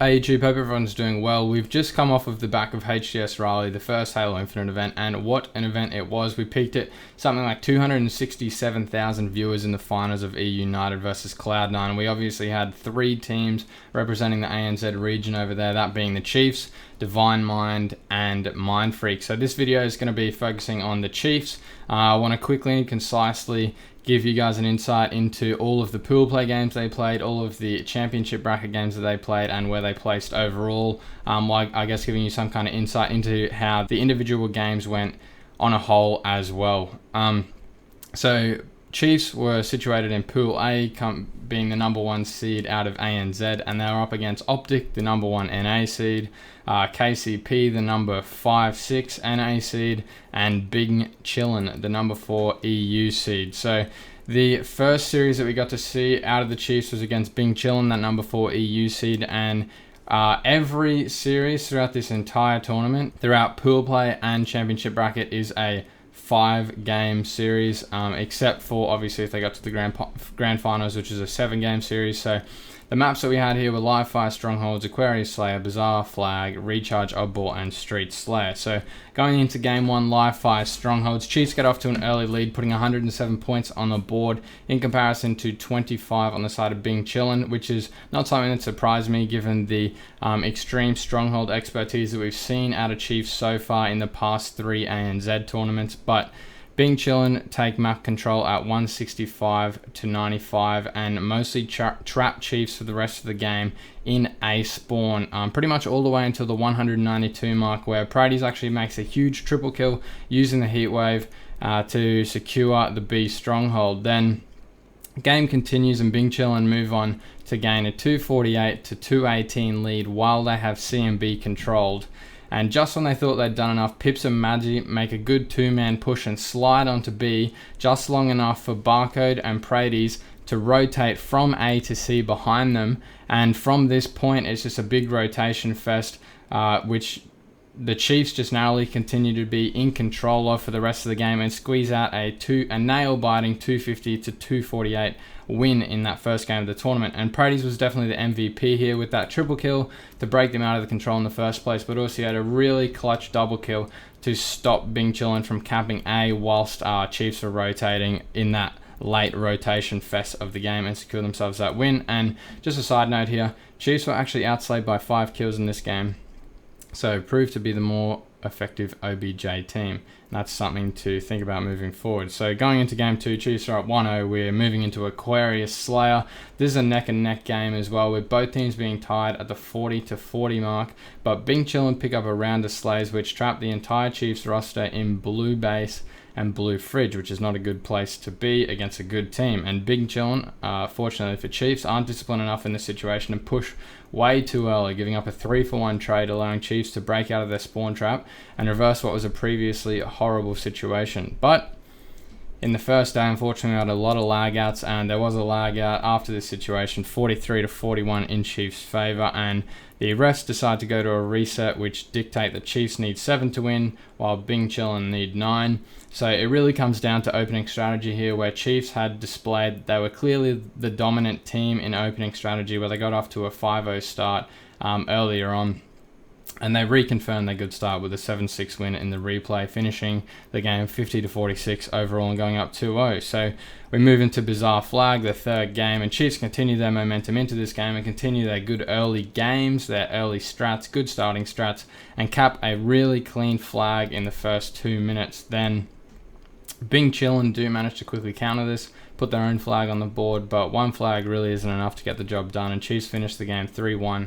Hey YouTube, hope everyone's doing well. We've just come off of the back of HCS Raleigh, the first Halo Infinite event, and what an event it was. We peaked at something like 267,000 viewers in the finals of EU United versus Cloud9. We obviously had three teams representing the ANZ region over there, that being the Chiefs, Divine Mind, and Mind Freak. So this video is going to be focusing on the Chiefs. I want to quickly and concisely give you guys an insight into all of the pool play games they played, all of the championship bracket games that they played, and where they placed overall. I guess giving you some kind of insight into how the individual games went on a whole as well. So Chiefs were situated in Pool A, being the number 1 seed out of ANZ, and they were up against Optic, the number 1 NA seed, KCP, the number 5-6 NA seed, and Big Chillin, the number 4 EU seed. So the first series that we got to see out of the Chiefs was against Big Chillin, that number 4 EU seed, and every series throughout this entire tournament, throughout pool play and championship bracket, is a 5-game series, except for obviously if they got to the grand finals, which is a 7-game series. So the maps that we had here were Live Fire, Strongholds, Aquarius Slayer, Bazaar, Flag, Recharge, Oddball, and Street Slayer. So going into game 1, Live Fire, Strongholds, Chiefs get off to an early lead, putting 107 points on the board in comparison to 25 on the side of Bing Chillin, which is not something that surprised me given the extreme Stronghold expertise that we've seen out of Chiefs so far in the past 3 ANZ tournaments. But Bing Chillin take map control at 165 to 95 and mostly trap Chiefs for the rest of the game in a spawn, pretty much all the way until the 192 mark, where Praties actually makes a huge triple kill using the heat wave to secure the B stronghold. Then game continues and Bing Chillin move on to gain a 248 to 218 lead while they have CMB controlled. And just when they thought they'd done enough, Pips and Magi make a good 2-man push and slide onto B just long enough for Barcode and Praties to rotate from A to C behind them. And from this point, it's just a big rotation fest, which the Chiefs just narrowly continue to be in control of for the rest of the game and squeeze out a nail-biting 250 to 248 win in that first game of the tournament. And Praties was definitely the MVP here with that triple kill to break them out of the control in the first place, but also had a really clutch double kill to stop Bing Chillin from camping A whilst Chiefs were rotating in that late rotation fest of the game and secure themselves that win. And just a side note here, Chiefs were actually outslayed by 5 kills in this game, so proved to be the more effective OBJ team. That's something to think about moving forward. So going into game 2, Chiefs are up 1-0. We're moving into Aquarius Slayer. This is a neck and neck game as well, with both teams being tied at the 40 to 40 mark. But Bing Chillin pick up a round of slays, which trap the entire Chiefs roster in blue base and blue fridge, which is not a good place to be against a good team. And Big Chillin, fortunately for Chiefs, aren't disciplined enough in this situation and push way too early, giving up a 3-for-1 trade, allowing Chiefs to break out of their spawn trap and reverse what was a previously horrible situation. But in the first day, unfortunately, we had a lot of lag outs, and there was a lag out after this situation, 43 to 41 in Chiefs' favour, and the refs decide to go to a reset, which dictate that Chiefs need 7 to win, while Bing Chillin need 9. So it really comes down to opening strategy here, where Chiefs had displayed they were clearly the dominant team in opening strategy, where they got off to a 5-0 start earlier on. And they reconfirmed their good start with a 7-6 win in the replay, finishing the game 50 to 46 overall and going up 2-0. So we move into Bazaar Flag, the third game, and Chiefs continue their momentum into this game and continue their good early games, their early strats, good starting strats, and cap a really clean flag in the first 2 minutes. Then Bing Chillin do manage to quickly counter this, put their own flag on the board, but one flag really isn't enough to get the job done, and Chiefs finish the game 3-1.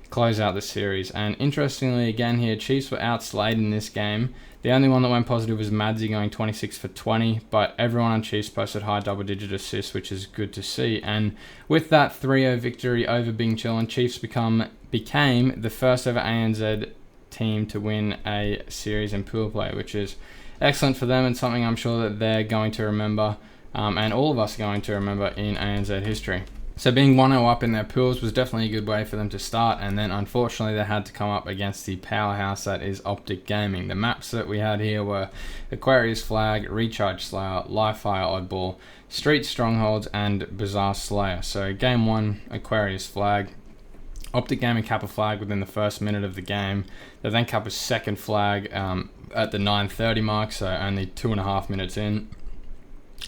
Close out the series. And interestingly, again here, Chiefs were outslayed in this game. The only one that went positive was Madzi going 26 for 20, but everyone on Chiefs posted high double-digit assists, which is good to see. And with that 3-0 victory over Bing Chillin, Chiefs became the first ever ANZ team to win a series in pool play, which is excellent for them and something I'm sure that they're going to remember, and all of us are going to remember in ANZ history. So being 1-0 up in their pools was definitely a good way for them to start, and then unfortunately they had to come up against the powerhouse that is Optic Gaming. The maps that we had here were Aquarius Flag, Recharge Slayer, Live Fire Oddball, Street Strongholds, and Bazaar Slayer. So game 1, Aquarius Flag. Optic Gaming cap a flag within the first minute of the game. They then cap a second flag at the 9:30 mark, so only 2.5 minutes in.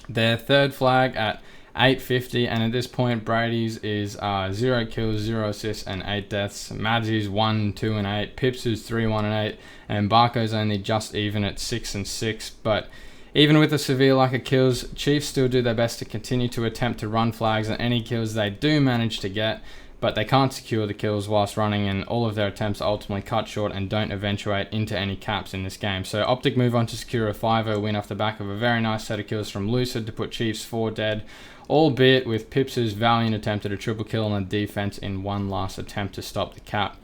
Their third flag at 8:50, and at this point Brady's is 0 kills, 0 assists and 8 deaths. Madsy's 1, 2 and 8. Pips is 3, 1 and 8, and Barco's only just even at 6 and 6. But even with a severe lack of kills, Chiefs still do their best to continue to attempt to run flags, and any kills they do manage to get, but they can't secure the kills whilst running, and all of their attempts are ultimately cut short and don't eventuate into any caps in this game. So Optic move on to secure a 5-0 win off the back of a very nice set of kills from Lucid to put Chiefs 4 dead, albeit with Pips' valiant attempt at a triple kill on the defense in one last attempt to stop the cap.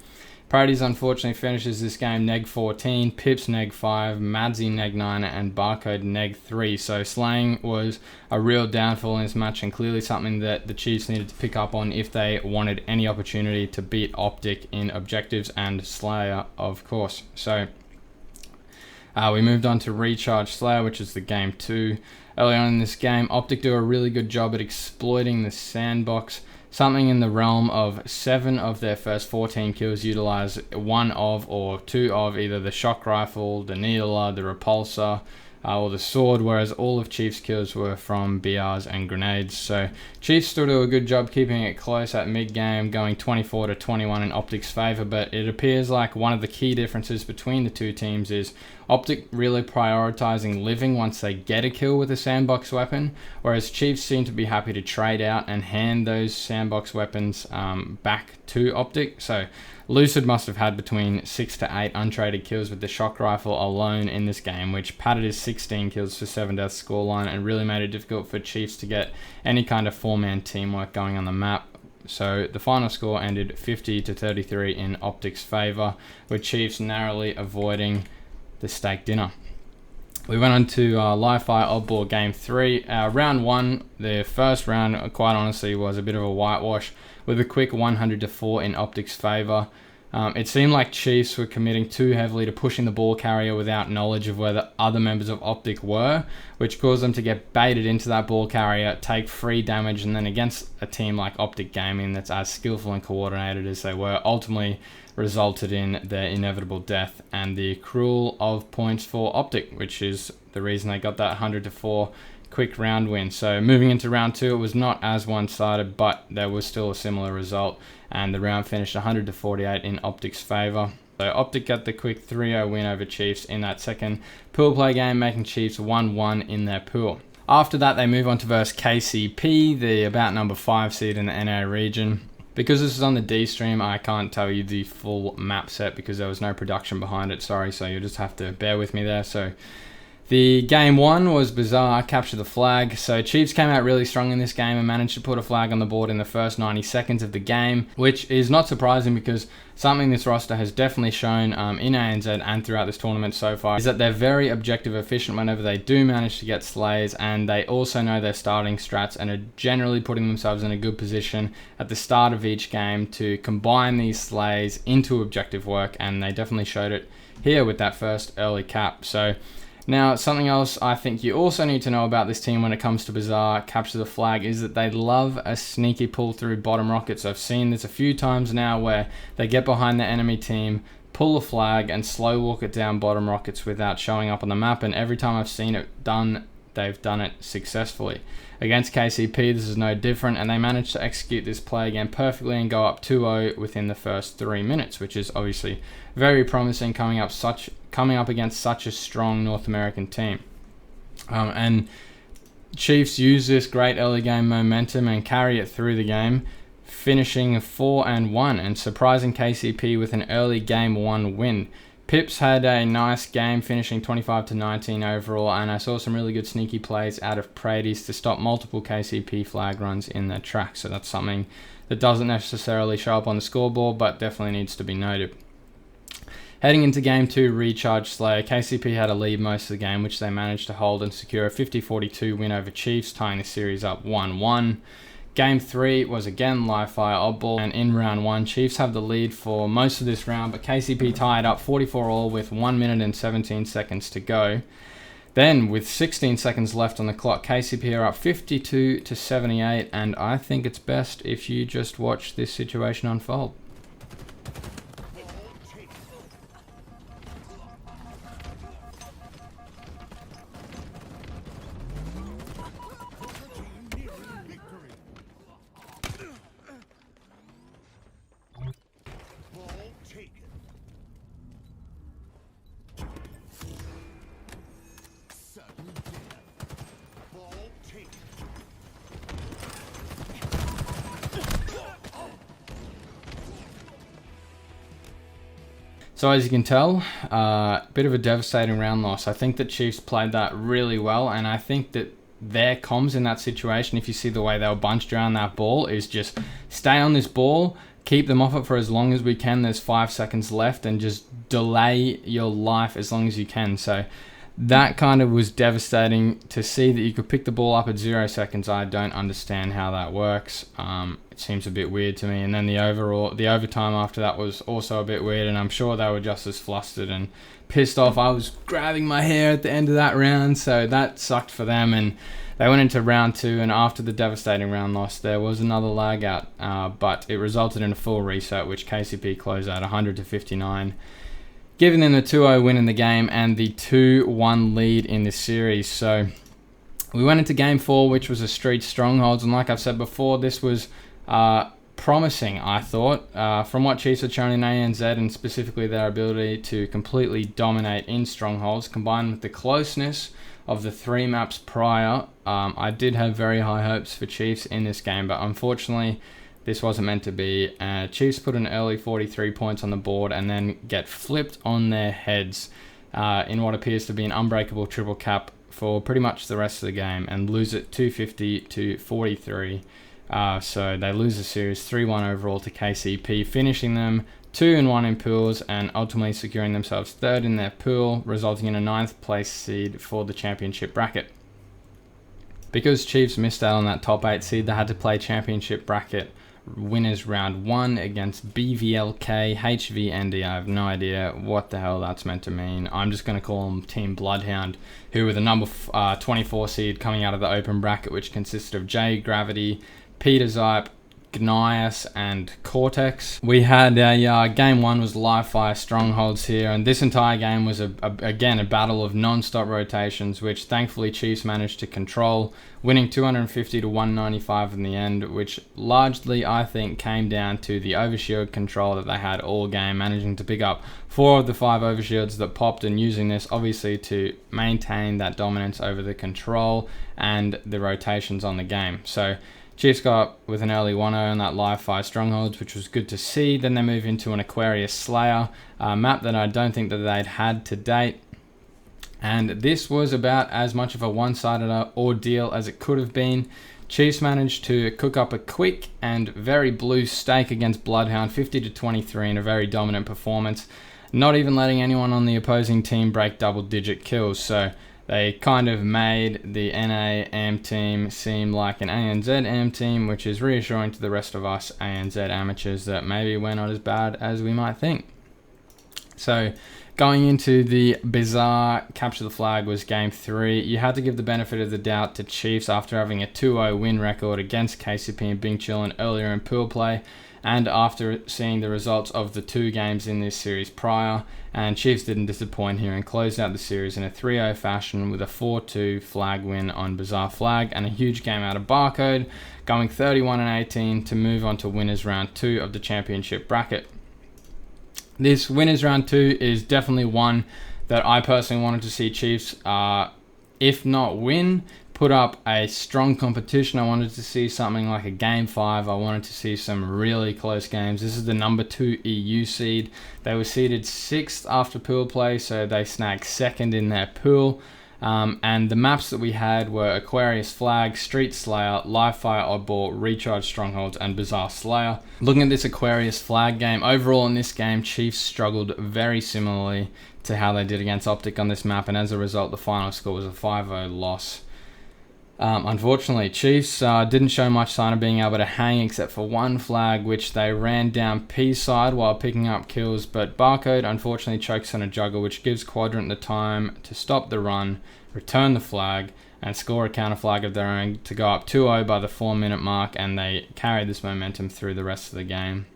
Paradis unfortunately finishes this game neg 14, Pips neg 5, Madsy neg 9 and Barcode neg 3. So slaying was a real downfall in this match, and clearly something that the Chiefs needed to pick up on if they wanted any opportunity to beat Optic in objectives and Slayer, of course. So we moved on to Recharge Slayer, which is the game 2. Early on in this game, Optic do a really good job at exploiting the sandbox. Something in the realm of 7 of their first 14 kills utilize one of or two of either the shock rifle, the needler, the repulsor, or the sword, whereas all of Chiefs' kills were from BRs and grenades. So Chiefs still do a good job keeping it close at mid-game, going 24-21 in Optic's favour, but it appears like one of the key differences between the two teams is Optic really prioritising living once they get a kill with a sandbox weapon, whereas Chiefs seem to be happy to trade out and hand those sandbox weapons back to Optic. So Lucid must have had between 6 to 8 untraded kills with the shock rifle alone in this game, which padded his 16 kills for 7 deaths scoreline and really made it difficult for Chiefs to get any kind of 4-man teamwork going on the map. So the final score ended 50-33 in Optic's favour, with Chiefs narrowly avoiding the steak dinner. We went on to Live Fire Oddball Game 3. Round 1, the first round, quite honestly, was a bit of a whitewash, with a quick 100-4 in Optic's favour. It seemed like Chiefs were committing too heavily to pushing the ball carrier without knowledge of where the other members of Optic were, which caused them to get baited into that ball carrier, take free damage, and then against a team like Optic Gaming that's as skillful and coordinated as they were, ultimately resulted in their inevitable death and the accrual of points for Optic, which is the reason they got that 100-4 quick round win. So moving into round 2, it was not as one-sided, but there was still a similar result, and the round finished 100-48 in Optic's favour. So Optic got the quick 3-0 win over Chiefs in that second pool play game, making Chiefs 1-1 in their pool. After that, they move on to versus KCP, the about number 5 seed in the NA region. Because this is on the D stream, I can't tell you the full map set because there was no production behind it, sorry, so you'll just have to bear with me there. So the game 1 was bizarre, capture the flag. So Chiefs came out really strong in this game and managed to put a flag on the board in the first 90 seconds of the game, which is not surprising because something this roster has definitely shown in ANZ and throughout this tournament so far is that they're very objective efficient whenever they do manage to get slays, and they also know their starting strats and are generally putting themselves in a good position at the start of each game to combine these slays into objective work, and they definitely showed it here with that first early cap. So now, something else I think you also need to know about this team when it comes to Bizarre Capture the Flag is that they love a sneaky pull through bottom rockets. I've seen this a few times now where they get behind the enemy team, pull a flag and slow walk it down bottom rockets without showing up on the map, and every time I've seen it done, they've done it successfully. Against KCP, this is no different, and they managed to execute this play again perfectly and go up 2-0 within the first 3 minutes, which is obviously very promising coming up against such a strong North American team. And Chiefs use this great early game momentum and carry it through the game, finishing 4-1 and surprising KCP with an early game 1 win. Pips had a nice game, finishing 25-19 overall, and I saw some really good sneaky plays out of Paradis to stop multiple KCP flag runs in their track. So that's something that doesn't necessarily show up on the scoreboard, but definitely needs to be noted. Heading into Game 2, Recharge Slayer, KCP had a lead most of the game, which they managed to hold and secure a 50-42 win over Chiefs, tying the series up 1-1. Game 3 was again live fire oddball, and in round 1, Chiefs have the lead for most of this round, but KCP tied up 44 all with 1 minute and 17 seconds to go. Then, with 16 seconds left on the clock, KCP are up 52-78, and I think it's best if you just watch this situation unfold. So as you can tell, bit of a devastating round loss. I think the Chiefs played that really well, and I think that their comms in that situation, if you see the way they were bunched around that ball, is just stay on this ball, keep them off it for as long as we can. There's 5 seconds left, and just delay your life as long as you can. So that kind of was devastating to see that you could pick the ball up at 0 seconds. I don't understand how that works. It seems a bit weird to me. And then the overtime after that was also a bit weird, and I'm sure they were just as flustered and pissed off. I was grabbing my hair at the end of that round, so that sucked for them. And they went into round 2, and after the devastating round loss, there was another lag out, but it resulted in a full reset, which KCP closed out 100-59. Giving them the 2-0 win in the game and the 2-1 lead in this series. So we went into game 4, which was a street strongholds, and like I've said before, this was promising, I thought, from what Chiefs had shown in ANZ, and specifically their ability to completely dominate in strongholds, combined with the closeness of the 3 maps prior. I did have very high hopes for Chiefs in this game, but unfortunately this wasn't meant to be. Chiefs put an early 43 points on the board and then get flipped on their heads in what appears to be an unbreakable triple cap for pretty much the rest of the game, and lose it 250-43. So they lose the series 3-1 overall to KCP, finishing them 2-1 in pools and ultimately securing themselves 3rd in their pool, resulting in a 9th place seed for the championship bracket. Because Chiefs missed out on that top 8 seed, they had to play championship bracket winners round 1 against BVLK HVND. I have no idea what the hell that's meant to mean. I'm just going to call them Team Bloodhound, who were the number 24 seed coming out of the open bracket, which consisted of J Gravity, Peter Zipe, Gnias and Cortex. We had game 1 was live fire strongholds here, and this entire game was again a battle of non-stop rotations, which thankfully Chiefs managed to control, winning 250-195 in the end, which largely I think came down to the overshield control that they had all game, managing to pick up 4 of the 5 overshields that popped, and using this obviously to maintain that dominance over the control and the rotations on the game. So Chiefs got up with an early 1-0 on that live fire strongholds, which was good to see. Then they move into an Aquarius Slayer map that I don't think that they'd had to date. And this was about as much of a one-sided ordeal as it could have been. Chiefs managed to cook up a quick and very blue stake against Bloodhound, 50-23 in a very dominant performance, not even letting anyone on the opposing team break double-digit kills. So they kind of made the NA AM team seem like an ANZ AM team, which is reassuring to the rest of us ANZ amateurs that maybe we're not as bad as we might think. So going into the bizarre capture the flag was game 3. You had to give the benefit of the doubt to Chiefs after having a 2-0 win record against KCP and Bing Chillin earlier in pool play, and after seeing the results of the 2 games in this series prior. And Chiefs didn't disappoint here and closed out the series in a 3-0 fashion with a 4-2 flag win on Bizarre Flag and a huge game out of Barcode, going 31-18 to move on to winners round 2 of the championship bracket. This winners round 2 is definitely one that I personally wanted to see Chiefs, if not win, put up a strong competition. I wanted to see something like a game 5. I wanted to see some really close games. This is the number 2 EU seed. They were seeded 6th after pool play, so they snagged 2nd in their pool. And the maps that we had were Aquarius Flag, Street Slayer, Live Fire Oddball, Recharge Strongholds, and Bizarre Slayer. Looking at this Aquarius Flag game, overall in this game, Chiefs struggled very similarly to how they did against Optic on this map, and as a result, the final score was a 5-0 loss. Unfortunately, Chiefs didn't show much sign of being able to hang except for one flag, which they ran down P side while picking up kills, but Barcode unfortunately chokes on a juggle, which gives Quadrant the time to stop the run, return the flag, and score a counter flag of their own to go up 2-0 by the 4-minute mark, and they carried this momentum through the rest of the game.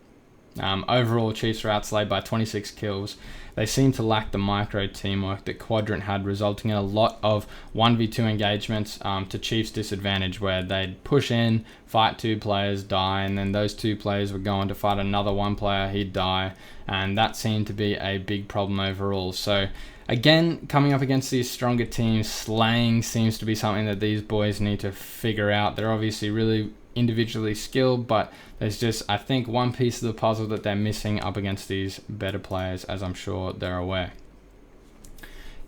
Overall, Chiefs were outslayed by 26 kills. They seemed to lack the micro teamwork that Quadrant had, resulting in a lot of 1v2 engagements to Chiefs' disadvantage, where they'd push in, fight 2 players, die, and then those 2 players would go on to fight another 1 player, he'd die, and that seemed to be a big problem overall. So again, coming up against these stronger teams, slaying seems to be something that these boys need to figure out. They're obviously really individually skilled, but there's just, I think, one piece of the puzzle that they're missing up against these better players, as I'm sure they're aware.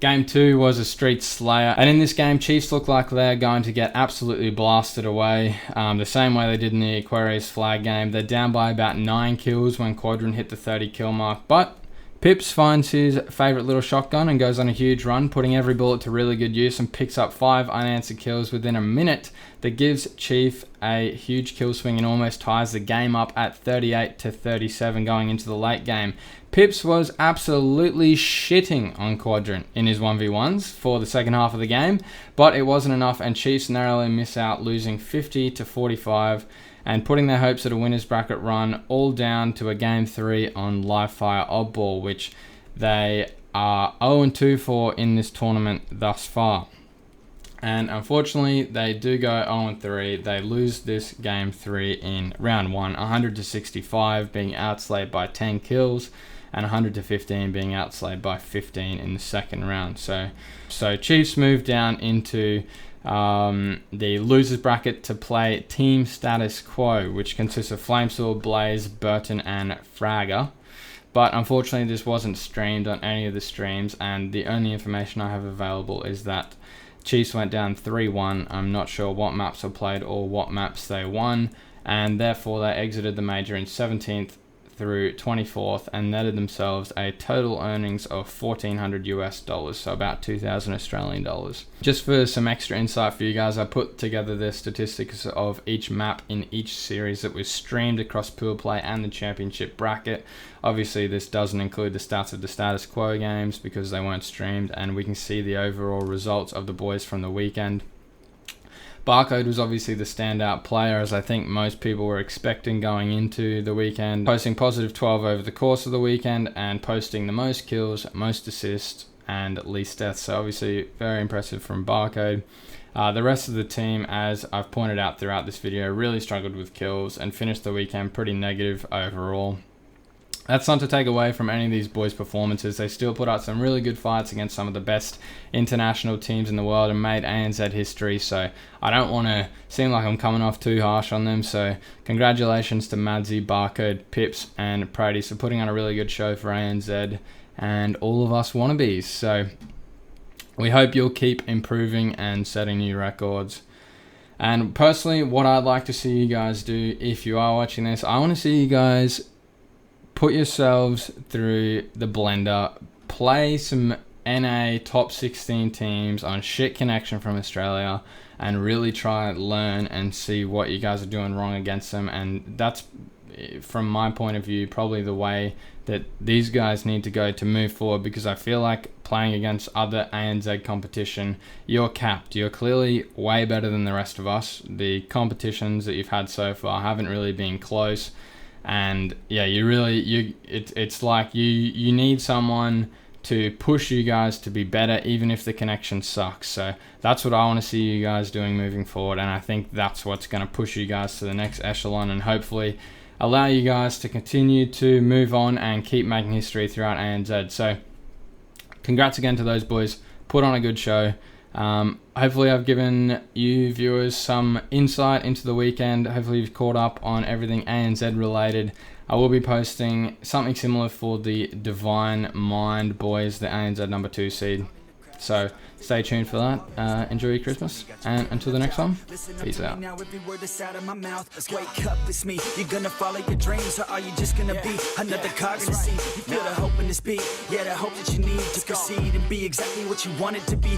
Game 2 was a street slayer, and in this game, Chiefs look like they're going to get absolutely blasted away, the same way they did in the Aquarius flag game. They're down by about 9 kills when Quadrant hit the 30 kill mark, but Pips finds his favourite little shotgun and goes on a huge run, putting every bullet to really good use, and picks up 5 unanswered kills within a minute. That gives Chief a huge kill swing and almost ties the game up at 38-37 going into the late game. Pips was absolutely shitting on Quadrant in his 1v1s for the second half of the game, but it wasn't enough, and Chiefs narrowly miss out, losing 50-45 and putting their hopes at a winner's bracket run all down to a Game 3 on live fire oddball, which they are 0-2 for in this tournament thus far. And unfortunately, they do go 0-3. They lose this Game 3 in round 1, 100-65, being outslayed by 10 kills, and 100-15 being outslayed by 15 in the second round. So Chiefs move down into the losers bracket to play Team Status Quo, which consists of Flamesword, Blaze, Burton, and Fragger. But unfortunately, this wasn't streamed on any of the streams, and the only information I have available is that Chiefs went down 3-1. I'm not sure what maps were played or what maps they won, and therefore they exited the major in 17th through 24th and netted themselves a total earnings of $1,400 US, so about 2,000 Australian dollars. Just for some extra insight for you guys, I put together the statistics of each map in each series that was streamed across Pool Play and the Championship bracket. Obviously, this doesn't include the stats of the Status Quo games because they weren't streamed, and we can see the overall results of the boys from the weekend. Barcode was obviously the standout player, as I think most people were expecting going into the weekend, posting positive 12 over the course of the weekend and posting the most kills, most assists, and least deaths. So obviously very impressive from Barcode. The rest of the team, as I've pointed out throughout this video, really struggled with kills and finished the weekend pretty negative overall. That's not to take away from any of these boys' performances. They still put out some really good fights against some of the best international teams in the world and made ANZ history, so I don't want to seem like I'm coming off too harsh on them. So congratulations to Madsy, Barcode, Pips, and Prady for putting on a really good show for ANZ and all of us wannabes. So we hope you'll keep improving and setting new records. And personally, what I'd like to see you guys do, if you are watching this, I want to see you guys put yourselves through the blender, play some NA top 16 teams on shit connection from Australia, and really try and learn and see what you guys are doing wrong against them. And that's, from my point of view, probably the way that these guys need to go to move forward, because I feel like playing against other ANZ competition, you're capped. You're clearly way better than the rest of us. The competitions that you've had so far haven't really been close. And yeah, it's like you need someone to push you guys to be better, even if the connection sucks. So that's what I want to see you guys doing moving forward, and I think that's what's going to push you guys to the next echelon and hopefully allow you guys to continue to move on and keep making history throughout ANZ. So congrats again to those boys. Put on a good show. Hopefully I've given you viewers some insight into the weekend. Hopefully you've caught up on everything ANZ related. I will be posting something similar for the Divine Mind boys, the ANZ number 2 seed. So stay tuned for that. Enjoy your Christmas, and until the next one, peace out. Now every word that's out of my mouth, wake up, it's me. You're gonna follow your dreams, or are you just gonna be another cog in the scene? You feel the hope in this beat, yeah, the hope that you need to proceed and be exactly what you want it to be.